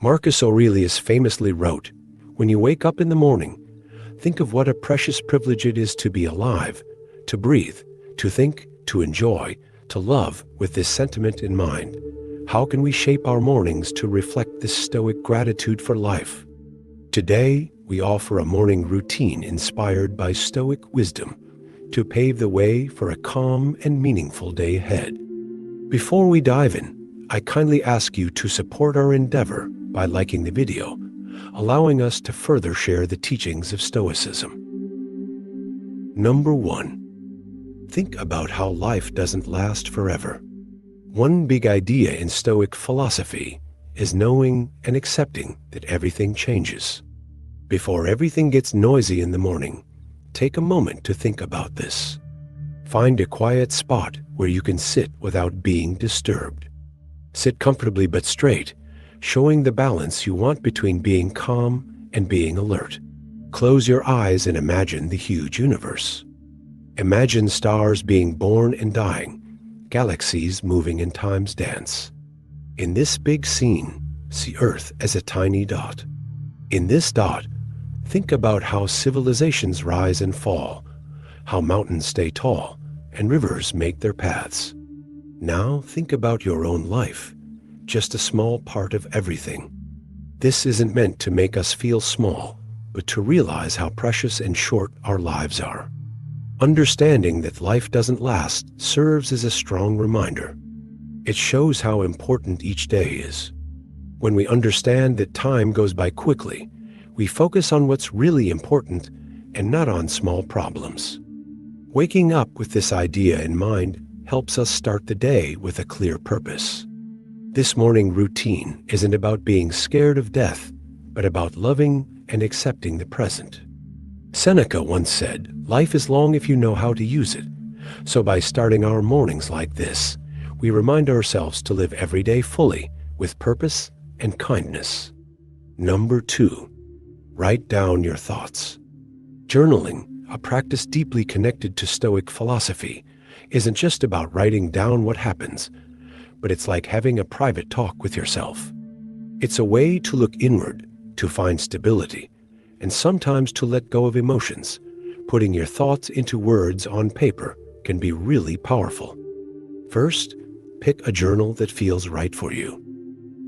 Marcus Aurelius famously wrote, "When you wake up in the morning, think of what a precious privilege it is to be alive, to breathe, to think, to enjoy, to love with this sentiment in mind. How can we shape our mornings to reflect this Stoic gratitude for life?" Today, we offer a morning routine inspired by Stoic wisdom to pave the way for a calm and meaningful day ahead. Before we dive in, I kindly ask you to support our endeavor by liking the video, allowing us to further share the teachings of Stoicism. Number 1. Think about how life doesn't last forever. One big idea in Stoic philosophy is knowing and accepting that everything changes. Before everything gets noisy in the morning, take a moment to think about this. Find a quiet spot where you can sit without being disturbed. Sit comfortably but straight, showing the balance you want between being calm and being alert. Close your eyes and imagine the huge universe. Imagine stars being born and dying, galaxies moving in time's dance. In this big scene, see Earth as a tiny dot. In this dot, think about how civilizations rise and fall, how mountains stay tall, and rivers make their paths. Now think about your own life, just a small part of everything. This isn't meant to make us feel small, but to realize how precious and short our lives are. Understanding that life doesn't last serves as a strong reminder. It shows how important each day is. When we understand that time goes by quickly, we focus on what's really important and not on small problems. Waking up with this idea in mind helps us start the day with a clear purpose. This morning routine isn't about being scared of death, but about loving and accepting the present. Seneca once said, "Life is long if you know how to use it." So by starting our mornings like this, we remind ourselves to live every day fully with purpose and kindness. Number 2, write down your thoughts. Journaling, a practice deeply connected to Stoic philosophy, isn't just about writing down what happens, but it's like having a private talk with yourself. It's a way to look inward, to find stability, and sometimes to let go of emotions. Putting your thoughts into words on paper can be really powerful. First, pick a journal that feels right for you.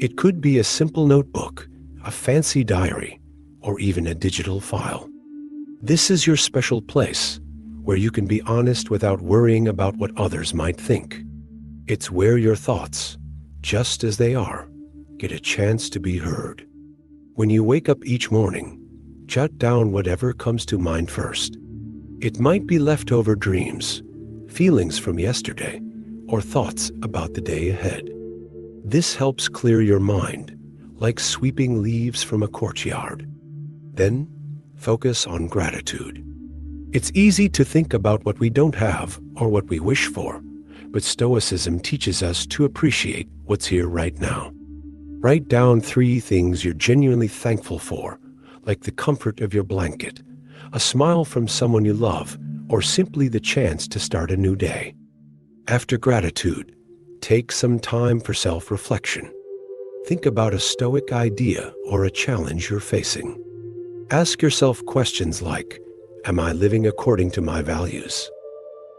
It could be a simple notebook, a fancy diary, or even a digital file. This is your special place, where you can be honest without worrying about what others might think. It's where your thoughts, just as they are, get a chance to be heard. When you wake up each morning, jot down whatever comes to mind first. It might be leftover dreams, feelings from yesterday, or thoughts about the day ahead. This helps clear your mind, like sweeping leaves from a courtyard. Then, focus on gratitude. It's easy to think about what we don't have or what we wish for, but Stoicism teaches us to appreciate what's here right now. Write down 3 things you're genuinely thankful for, like the comfort of your blanket, a smile from someone you love, or simply the chance to start a new day. After gratitude, take some time for self-reflection. Think about a Stoic idea or a challenge you're facing. Ask yourself questions like, am I living according to my values?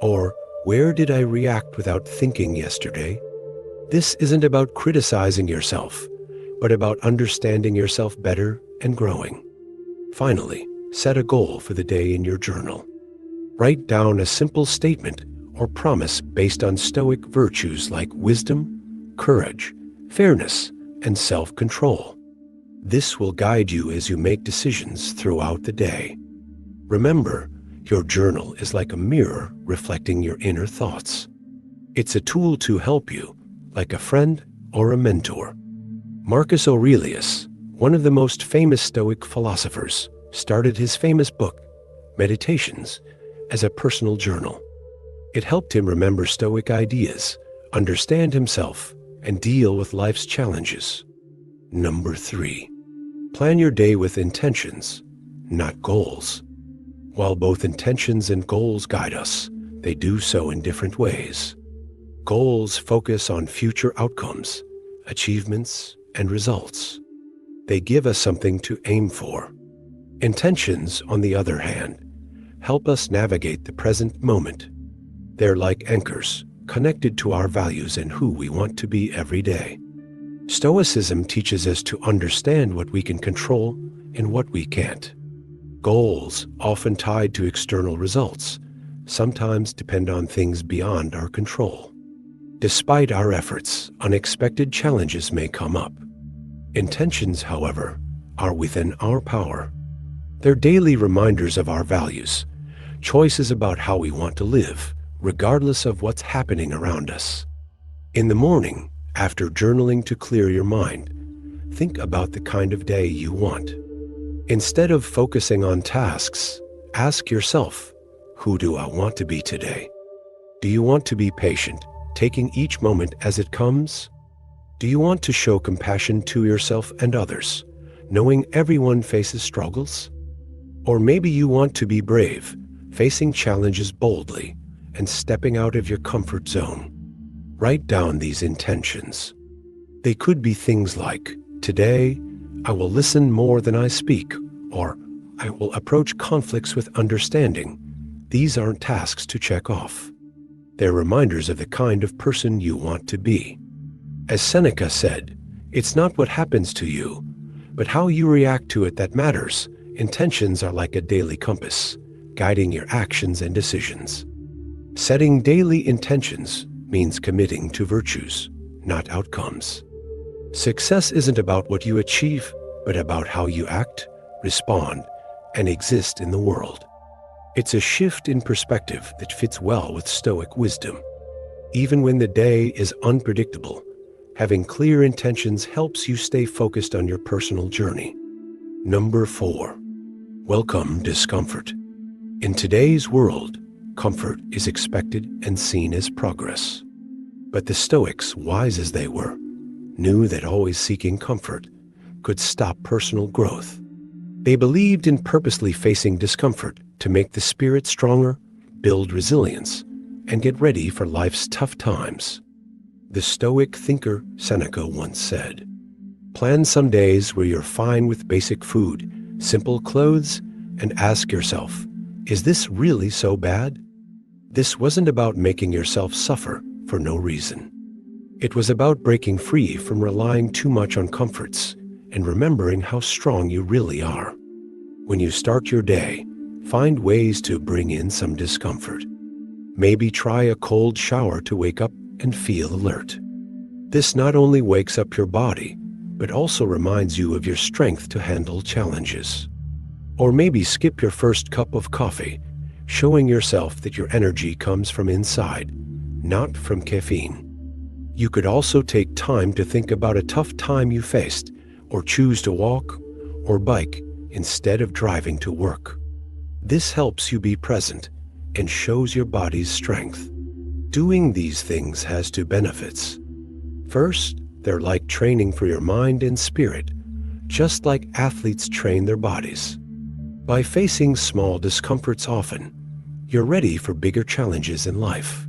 Or, where did I react without thinking yesterday? This isn't about criticizing yourself, but about understanding yourself better and growing. Finally, set a goal for the day in your journal. Write down a simple statement or promise based on Stoic virtues like wisdom, courage, fairness, and self-control. This will guide you as you make decisions throughout the day. Remember, your journal is like a mirror reflecting your inner thoughts. It's a tool to help you, like a friend or a mentor. Marcus Aurelius, one of the most famous Stoic philosophers, started his famous book, Meditations, as a personal journal. It helped him remember Stoic ideas, understand himself, and deal with life's challenges. Number 3, plan your day with intentions, not goals. While both intentions and goals guide us, they do so in different ways. Goals focus on future outcomes, achievements, and results. They give us something to aim for. Intentions, on the other hand, help us navigate the present moment. They're like anchors, connected to our values and who we want to be every day. Stoicism teaches us to understand what we can control and what we can't. Goals, often tied to external results, sometimes depend on things beyond our control. Despite our efforts, unexpected challenges may come up. Intentions, however, are within our power. They're daily reminders of our values, choices about how we want to live, regardless of what's happening around us. In the morning, after journaling to clear your mind, think about the kind of day you want. Instead of focusing on tasks, ask yourself, who do I want to be today? Do you want to be patient, taking each moment as it comes? Do you want to show compassion to yourself and others, knowing everyone faces struggles? Or maybe you want to be brave, facing challenges boldly and stepping out of your comfort zone. Write down these intentions. They could be things like, today, I will listen more than I speak, or I will approach conflicts with understanding. These aren't tasks to check off. They're reminders of the kind of person you want to be. As Seneca said, it's not what happens to you, but how you react to it that matters. Intentions are like a daily compass, guiding your actions and decisions. Setting daily intentions means committing to virtues, not outcomes. Success isn't about what you achieve, but about how you act, respond, and exist in the world. It's a shift in perspective that fits well with Stoic wisdom. Even when the day is unpredictable, having clear intentions helps you stay focused on your personal journey. Number 4. Welcome discomfort. In today's world, comfort is expected and seen as progress. But the Stoics, wise as they were, knew that always seeking comfort could stop personal growth. They believed in purposely facing discomfort to make the spirit stronger, build resilience, and get ready for life's tough times. The Stoic thinker Seneca once said, "Plan some days where you're fine with basic food, simple clothes, and ask yourself, is this really so bad?" This wasn't about making yourself suffer for no reason. It was about breaking free from relying too much on comforts and remembering how strong you really are. When you start your day, find ways to bring in some discomfort. Maybe try a cold shower to wake up and feel alert. This not only wakes up your body, but also reminds you of your strength to handle challenges. Or maybe skip your first cup of coffee, showing yourself that your energy comes from inside, not from caffeine. You could also take time to think about a tough time you faced, or choose to walk or bike instead of driving to work. This helps you be present and shows your body's strength. Doing these things has two benefits. First, they're like training for your mind and spirit, just like athletes train their bodies. By facing small discomforts often, you're ready for bigger challenges in life.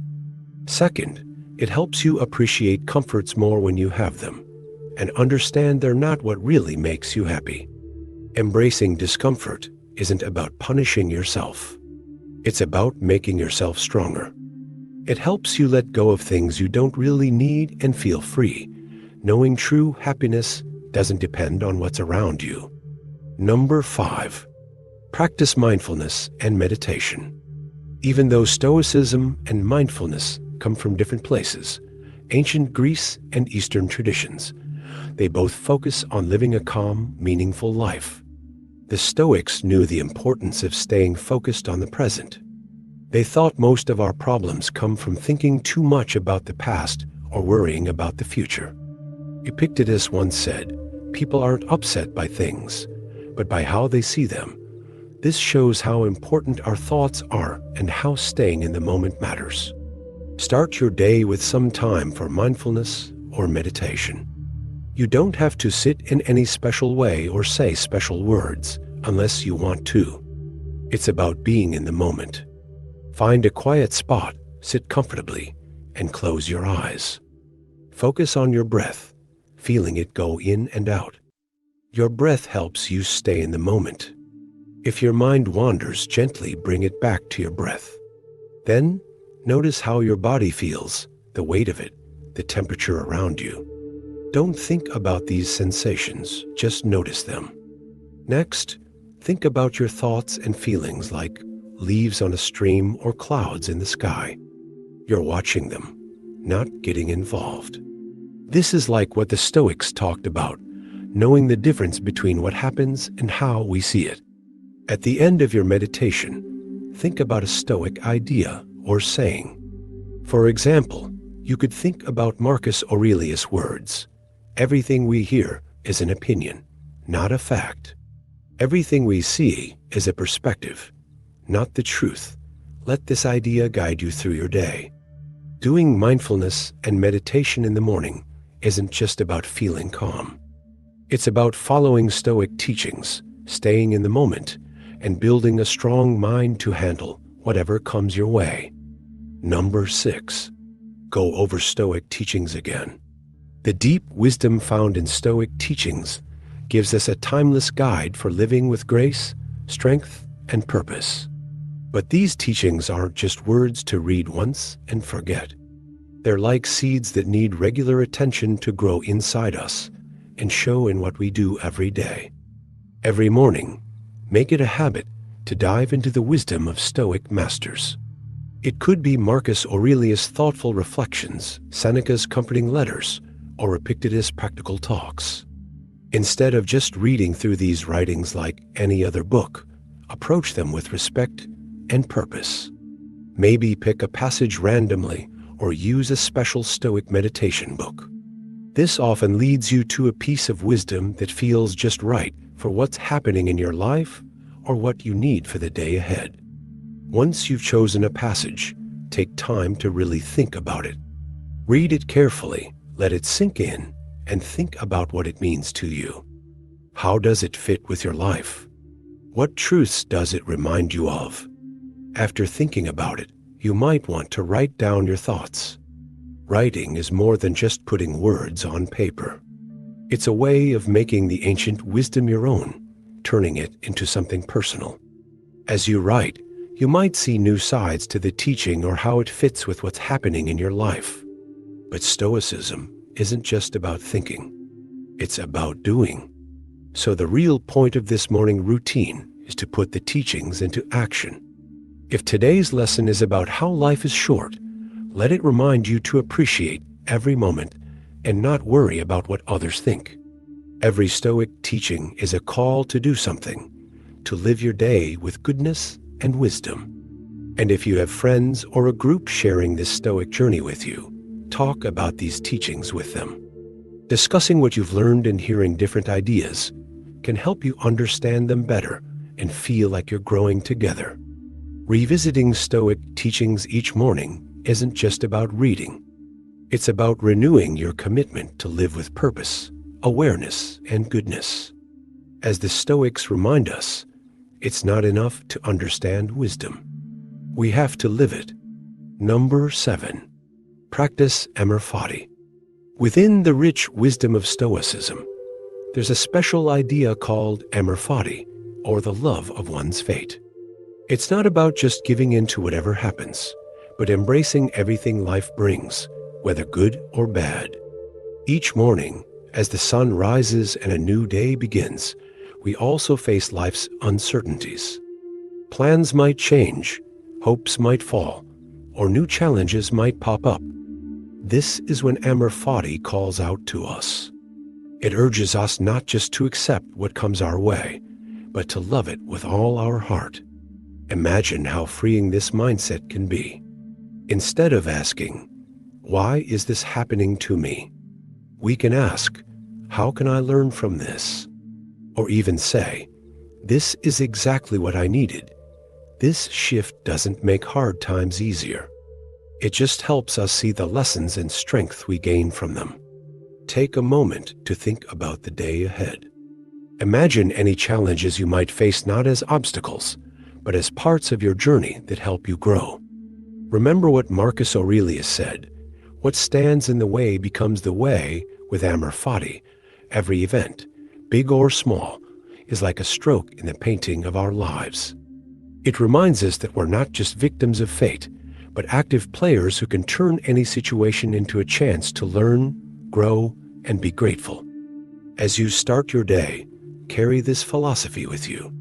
Second, it helps you appreciate comforts more when you have them, and understand they're not what really makes you happy. Embracing discomfort isn't about punishing yourself. It's about making yourself stronger. It helps you let go of things you don't really need and feel free, knowing true happiness doesn't depend on what's around you. Number 5. Practice mindfulness and meditation. Even though Stoicism and mindfulness come from different places, ancient Greece and Eastern traditions, they both focus on living a calm, meaningful life. The Stoics knew the importance of staying focused on the present. They thought most of our problems come from thinking too much about the past or worrying about the future. Epictetus once said, "People aren't upset by things, but by how they see them." This shows how important our thoughts are and how staying in the moment matters. Start your day with some time for mindfulness or meditation. You don't have to sit in any special way or say special words unless you want to. It's about being in the moment. Find a quiet spot, sit comfortably, and close your eyes. Focus on your breath, feeling it go in and out. Your breath helps you stay in the moment. If your mind wanders, gently bring it back to your breath. Then, notice how your body feels, the weight of it, the temperature around you. Don't think about these sensations, just notice them. Next, think about your thoughts and feelings like leaves on a stream or clouds in the sky. You're watching them, not getting involved. This is like what the Stoics talked about, knowing the difference between what happens and how we see it. At the end of your meditation, think about a Stoic idea or saying. For example, you could think about Marcus Aurelius' words, "Everything we hear is an opinion, not a fact. Everything we see is a perspective, not the truth." Let this idea guide you through your day. Doing mindfulness and meditation in the morning isn't just about feeling calm. It's about following Stoic teachings, staying in the moment, and building a strong mind to handle whatever comes your way. Number 6. Go over Stoic teachings again. The deep wisdom found in Stoic teachings gives us a timeless guide for living with grace, strength, and purpose. But these teachings aren't just words to read once and forget. They're like seeds that need regular attention to grow inside us and show in what we do every day. Every morning, make it a habit to dive into the wisdom of Stoic masters. It could be Marcus Aurelius' thoughtful reflections, Seneca's comforting letters, or Epictetus' practical talks. Instead of just reading through these writings like any other book, approach them with respect and purpose. Maybe pick a passage randomly or use a special Stoic meditation book. This often leads you to a piece of wisdom that feels just right for what's happening in your life or what you need for the day ahead. Once you've chosen a passage, take time to really think about it. Read it carefully, let it sink in, and think about what it means to you. How does it fit with your life? What truths does it remind you of? After thinking about it, you might want to write down your thoughts. Writing is more than just putting words on paper. It's a way of making the ancient wisdom your own, turning it into something personal. As you write, you might see new sides to the teaching or how it fits with what's happening in your life. But Stoicism isn't just about thinking. It's about doing. So the real point of this morning routine is to put the teachings into action. If today's lesson is about how life is short, let it remind you to appreciate every moment and not worry about what others think. Every Stoic teaching is a call to do something, to live your day with goodness and wisdom. And if you have friends or a group sharing this Stoic journey with you, talk about these teachings with them. Discussing what you've learned and hearing different ideas can help you understand them better and feel like you're growing together. Revisiting Stoic teachings each morning isn't just about reading. It's about renewing your commitment to live with purpose, awareness, and goodness. As the Stoics remind us, it's not enough to understand wisdom. We have to live it. Number 7. Practice amor fati. Within the rich wisdom of Stoicism, there's a special idea called amor fati, or the love of one's fate. It's not about just giving in to whatever happens, but embracing everything life brings, whether good or bad. Each morning, as the sun rises and a new day begins, we also face life's uncertainties. Plans might change, hopes might fall, or new challenges might pop up. This is when amor fati calls out to us. It urges us not just to accept what comes our way, but to love it with all our heart. Imagine how freeing this mindset can be. Instead of asking, "Why is this happening to me?" we can ask, "How can I learn from this?" Or even say, "This is exactly what I needed. This shift doesn't make hard times easier. It just helps us see the lessons and strength we gain from them." Take a moment to think about the day ahead. Imagine any challenges you might face not as obstacles, but as parts of your journey that help you grow. Remember what Marcus Aurelius said, "What stands in the way becomes the way with amor fati. Every event, big or small, is like a stroke in the painting of our lives. It reminds us that we're not just victims of fate, but active players who can turn any situation into a chance to learn, grow, and be grateful. As you start your day, carry this philosophy with you.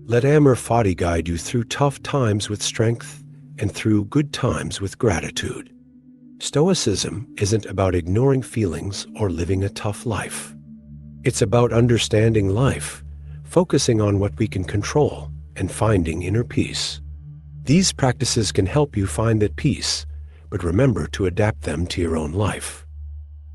Let Amor Fati guide you through tough times with strength and through good times with gratitude. Stoicism isn't about ignoring feelings or living a tough life. It's about understanding life, focusing on what we can control, and finding inner peace. These practices can help you find that peace, but remember to adapt them to your own life.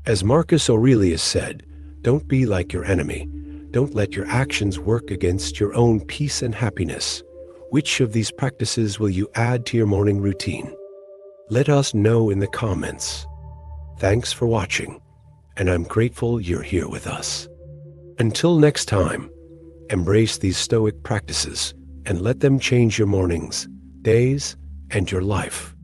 As Marcus Aurelius said, don't be like your enemy. Don't let your actions work against your own peace and happiness. Which of these practices will you add to your morning routine? Let us know in the comments. Thanks for watching, and I'm grateful you're here with us. Until next time, embrace these Stoic practices and let them change your mornings, days, and your life.